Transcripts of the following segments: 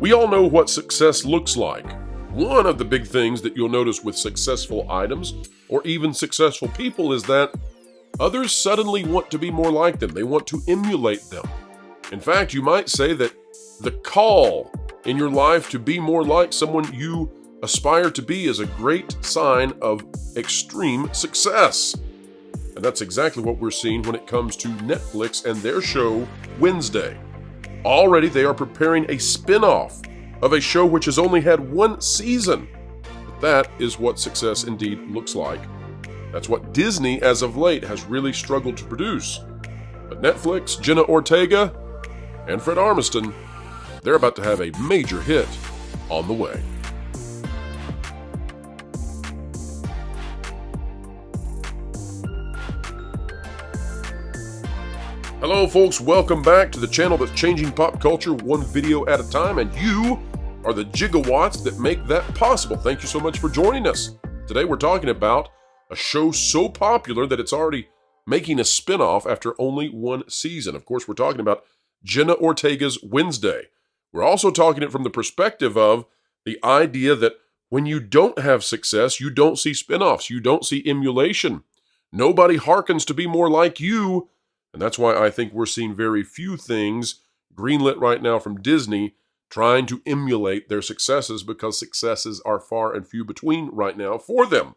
We all know what success looks like. One of the big things that you'll notice with successful items, or even successful people, is that others suddenly want to be more like them. They want to emulate them. In fact, you might say that the call in your life to be more like someone you aspire to be is a great sign of extreme success. And that's exactly what we're seeing when it comes to Netflix and their show, Wednesday. Already they are preparing a spin-off of a show which has only had one season. But that is what success indeed looks like. That's what Disney, as of late, has really struggled to produce. But Netflix, Jenna Ortega, and Fred Armisen, they're about to have a major hit on the way. Hello folks, welcome back to the channel that's changing pop culture one video at a time, and you are the gigawatts that make that possible. Thank you so much for joining us. Today we're talking about a show so popular that it's already making a spin-off after only one season. Of course, we're talking about Jenna Ortega's Wednesday. We're also talking it from the perspective of the idea that when you don't have success, you don't see spin-offs, you don't see emulation. Nobody hearkens to be more like you. And that's why I think we're seeing very few things greenlit right now from Disney trying to emulate their successes, because successes are far and few between right now for them.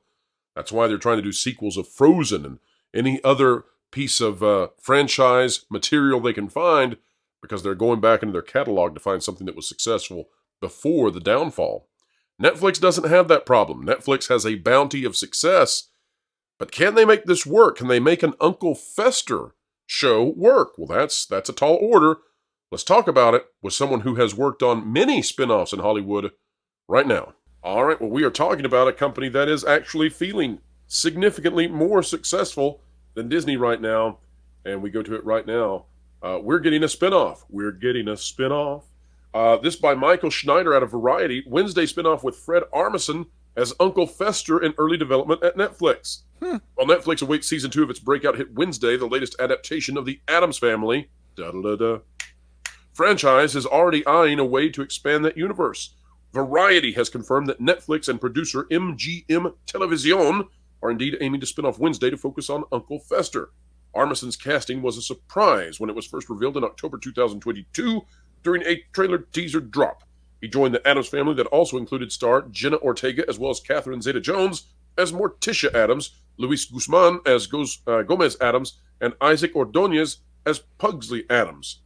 That's why they're trying to do sequels of Frozen and any other piece of franchise material they can find, because they're going back into their catalog to find something that was successful before the downfall. Netflix doesn't have that problem. Netflix has a bounty of success, but can they make this work? Can they make an Uncle Fester show work? Well, that's a tall order. Let's talk about it with someone who has worked on many spin-offs in Hollywood right now. All right, well, we are talking about a company that is actually feeling significantly more successful than Disney right now, and we go to it right now. We're getting a spin-off. This by Michael Schneider out of Variety. Wednesday spin-off with Fred Armisen as Uncle Fester in early development at Netflix. While Netflix awaits season 2 of its breakout hit Wednesday, the latest adaptation of the Addams Family franchise is already eyeing a way to expand that universe. Variety has confirmed that Netflix and producer MGM Television are indeed aiming to spin off Wednesday to focus on Uncle Fester. Armisen's casting was a surprise when it was first revealed in October 2022 during a trailer teaser drop. He joined the Addams Family that also included star Jenna Ortega as well as Catherine Zeta-Jones as Morticia Addams, Luis Guzman as Gomez Addams, and Isaac Ordonez as Pugsley Addams.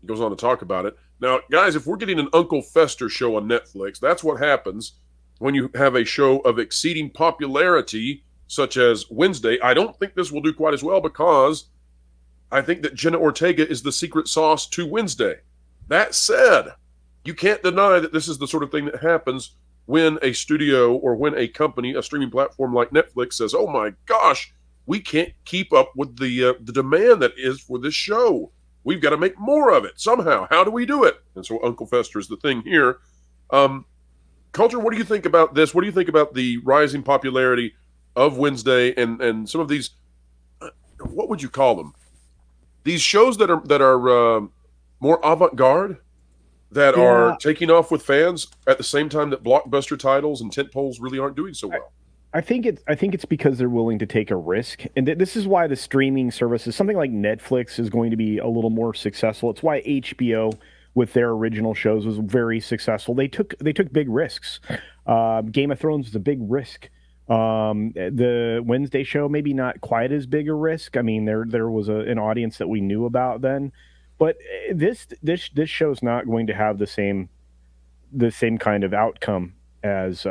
He goes on to talk about it. Now, guys, if we're getting an Uncle Fester show on Netflix, that's what happens when you have a show of exceeding popularity, such as Wednesday. I don't think this will do quite as well, because I think that Jenna Ortega is the secret sauce to Wednesday. That said, you can't deny that this is the sort of thing that happens when a studio or when a company, a streaming platform like Netflix, says, oh my gosh, we can't keep up with the demand that is for this show. We've got to make more of it somehow. How do we do it? And so Uncle Fester is the thing here. Culture, what do you think about this? What do you think about the rising popularity of Wednesday and some of these, what would you call them? These shows that are more avant-garde, that are taking off with fans at the same time that blockbuster titles and tentpoles really aren't doing so well. I think it's because they're willing to take a risk, and this is why the streaming services, something like Netflix, is going to be a little more successful. It's why HBO with their original shows was very successful. They took big risks. Game of Thrones was a big risk. The Wednesday show, maybe not quite as big a risk. I mean, there was an audience that we knew about then. But this show's not going to have the same kind of outcome as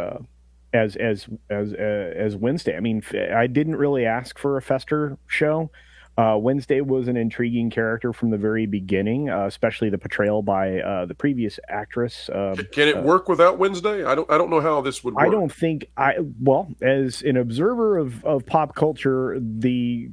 Wednesday. I mean, I didn't really ask for a Fester show. Wednesday was an intriguing character from the very beginning, especially the portrayal by the previous actress. Can it work without Wednesday? I don't know how this would work. I don't think as an observer of pop culture, the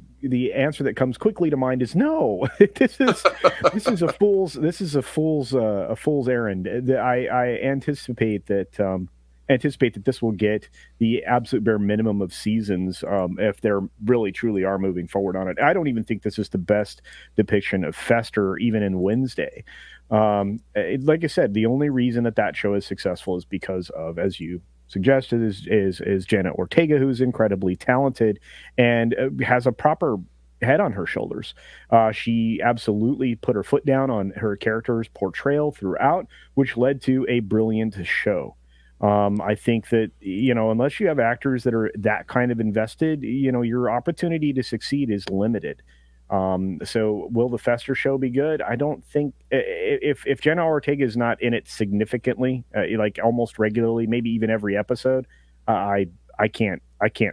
answer that comes quickly to mind is no. This is a fool's errand. I anticipate that anticipate that this will get the absolute bare minimum of seasons if they're really truly are moving forward on it. I don't even think this is the best depiction of Fester, even in Wednesday. Like I said, the only reason that that show is successful is because of, as you suggested, is Jenna Ortega, who's incredibly talented and has a proper head on her shoulders. She absolutely put her foot down on her character's portrayal throughout, which led to a brilliant show. I think that, unless you have actors that are that kind of invested, your opportunity to succeed is limited. So will the Fester show be good? I don't think if Jenna Ortega is not in it significantly, like almost regularly, maybe even every episode, I can't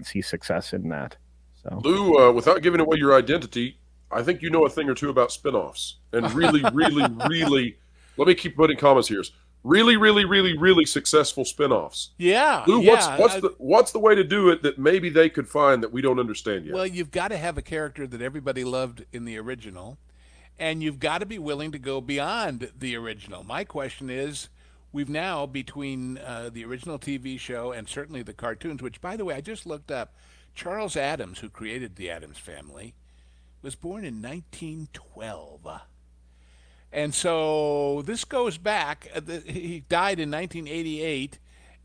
see success in that. So Lou, without giving away your identity, I think you know a thing or two about spinoffs. And really, really, really, let me keep putting commas here. Really, really, really, really successful spinoffs. Yeah, Lou, what's yeah. what's the what's the way to do it that maybe they could find that we don't understand yet? Well, you've got to have a character that everybody loved in the original, and you've got to be willing to go beyond the original. My question is, we've now, between the original TV show and certainly the cartoons, which, by the way, I just looked up, Charles Addams, who created the Addams Family, was born in 1912. And so this goes back. He died in 1988,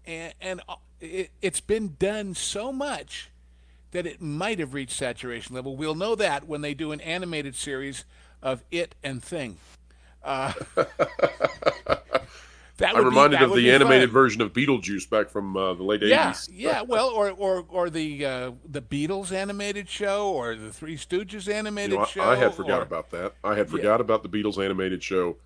and it's been done so much that it might have reached saturation level. We'll know that when they do an animated series of It and Thing. Uh, that I'm would be reminded that of would the be animated fun. version of Beetlejuice back from the late Yeah, '80s. yeah. Well, or the Beatles animated show, or the Three Stooges animated I show, had forgot or about that. I had yeah, forgot about the Beatles animated show.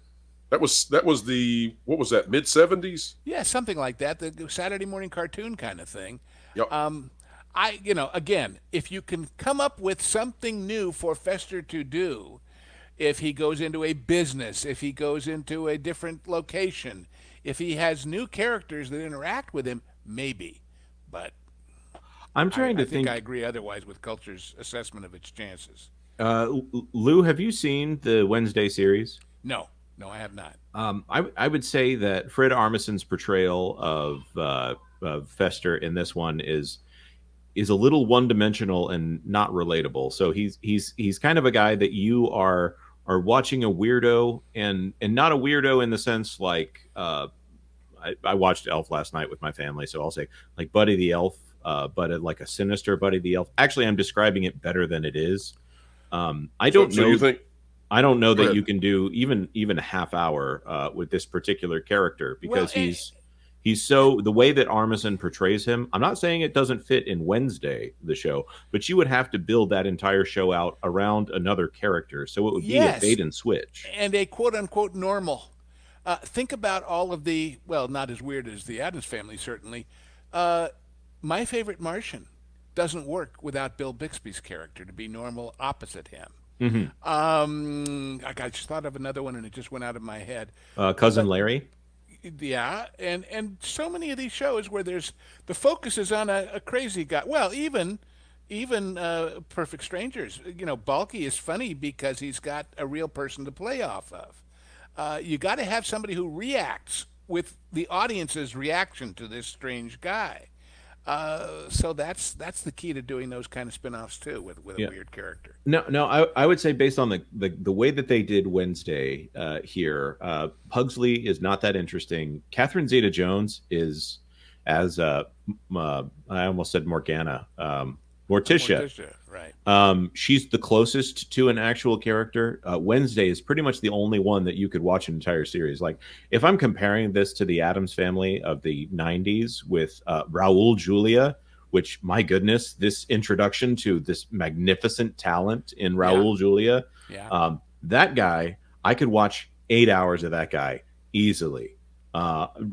That was the what was that, mid '70s? yeah, something like that. The Saturday morning cartoon kind of thing. Yep. Um, again, if you can come up with something new for Fester to do, if he goes into a business, if he goes into a different location, if he has new characters that interact with him, maybe. But I'm I, trying I to think I think. agree otherwise with Culture's assessment of its chances. Lou, have you seen the Wednesday series? No, no, I have not. I would say that Fred Armisen's portrayal of Fester in this one is a little one dimensional and not relatable. So he's kind of a guy that you are watching a weirdo, and not a weirdo in the sense like I watched Elf last night with my family, so I'll say like Buddy the Elf, but like a sinister Buddy the Elf. Actually, I'm describing it better than it is. I So, don't so you know. think? I don't know Go that ahead. you can do even a half hour with this particular character Well, because he's so the way that Armisen portrays him. I'm not saying it doesn't fit in Wednesday the show, but you would have to build that entire show out around another character, so it would be a yes, bait and switch. and a quote unquote normal. Think about all of the, well, not as weird as the Adams Family, certainly. Uh, My Favorite Martian doesn't work without Bill Bixby's character to be normal opposite him. Hmm. I just thought of another one and it just went out of my head. Cousin But Larry. yeah, and so many of these shows where there's the focus is on a crazy guy. Well, even Perfect Strangers. Balky is funny because he's got a real person to play off of. You got to have somebody who reacts with the audience's reaction to this strange guy. So that's the key to doing those kind of spin-offs too, with a Yeah. weird character. No, no, I would say based on the way that they did Wednesday here, Pugsley is not that interesting. Catherine Zeta-Jones is as I almost said Morgana, Morticia. Morticia, right? She's the closest to an actual character. Wednesday is pretty much the only one that you could watch an entire series. Like, if I'm comparing this to the Addams Family of the '90s with Raul Julia, which, my goodness, this introduction to this magnificent talent in Yeah, Raul Julia, yeah, that guy, I could watch 8 hours of that guy easily.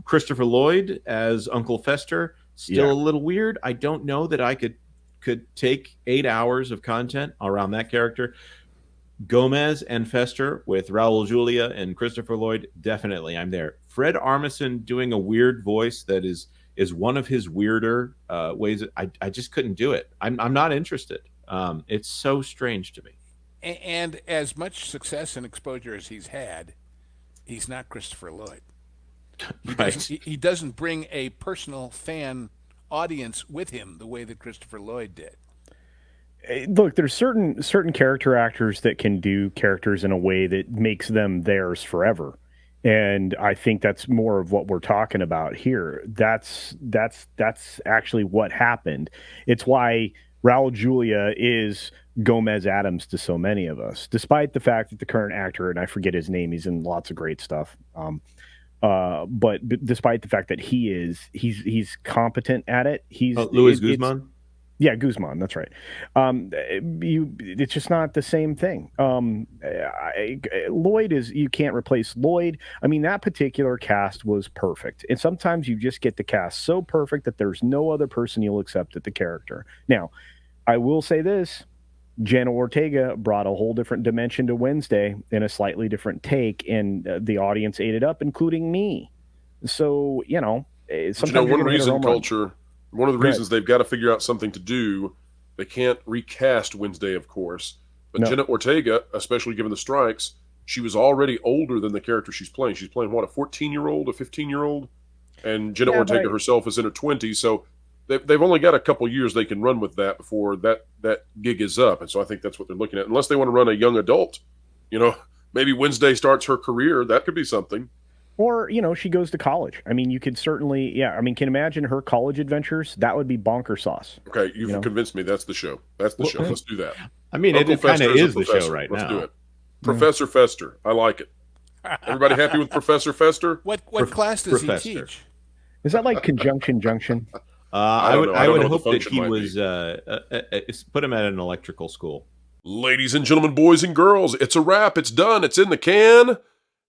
Christopher Lloyd as Uncle Fester, still yeah, a little weird. I don't know that I could take 8 hours of content around that character. Gomez and Fester with Raul Julia and Christopher Lloyd, definitely I'm there. Fred Armisen doing a weird voice that is one of his weirder ways. I just couldn't do it. I'm not interested. It's so strange to me. and as much success and exposure as he's had, he's not Christopher Lloyd. Right. He doesn't bring a personal fan audience with him the way that Christopher Lloyd did. Look, there's certain character actors that can do characters in a way that makes them theirs forever. And I think that's more of what we're talking about here. That's actually what happened. It's why Raul Julia is Gomez Adams to so many of us, despite the fact that the current actor, and I forget his name, he's in lots of great stuff. But despite the fact that he's competent at it, Luis Guzman. Yeah, Guzman. That's right. It's just not the same thing. Lloyd is, you can't replace Lloyd. I mean, that particular cast was perfect, and sometimes you just get the cast so perfect that there's no other person you'll accept at the character. Now, I will say this: Jenna Ortega brought a whole different dimension to Wednesday in a slightly different take, and the audience ate it up, including me. So sometimes one reason culture. One of the reasons they've got to figure out something to do, they can't recast Wednesday, of course. But Jenna Ortega, especially given the strikes, she was already older than the character she's playing. She's playing, what, a 14-year-old, a 15-year-old? And Jenna Ortega herself is in her 20s, so they've only got a couple years they can run with that before that gig is up. And so I think that's what they're looking at. Unless they want to run a young adult, maybe Wednesday starts her career. That could be something. Or, she goes to college. I mean, you could certainly, can imagine her college adventures. That would be bonker sauce. Okay, you've convinced me. That's the show. That's the show. Let's do that. I mean, it kind of is the show right now. Let's do it. Professor Fester. I like it. Everybody happy with Professor Fester? What class does he teach? Is that like conjunction junction? I would hope that he was put him at an electrical school. Ladies and gentlemen, boys and girls, it's a wrap. It's done. It's in the can.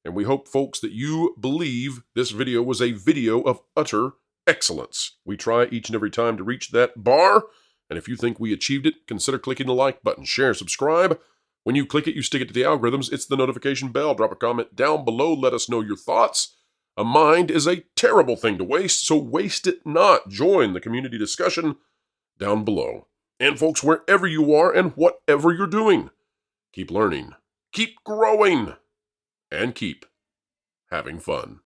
And we hope, folks, that you believe this video was a video of utter excellence. We try each and every time to reach that bar. And if you think we achieved it, consider clicking the like button, share, subscribe. When you click it, you stick it to the algorithms. It's the notification bell. Drop a comment down below. Let us know your thoughts. A mind is a terrible thing to waste, so waste it not. Join the community discussion down below. And folks, wherever you are and whatever you're doing, keep learning, keep growing, and keep having fun.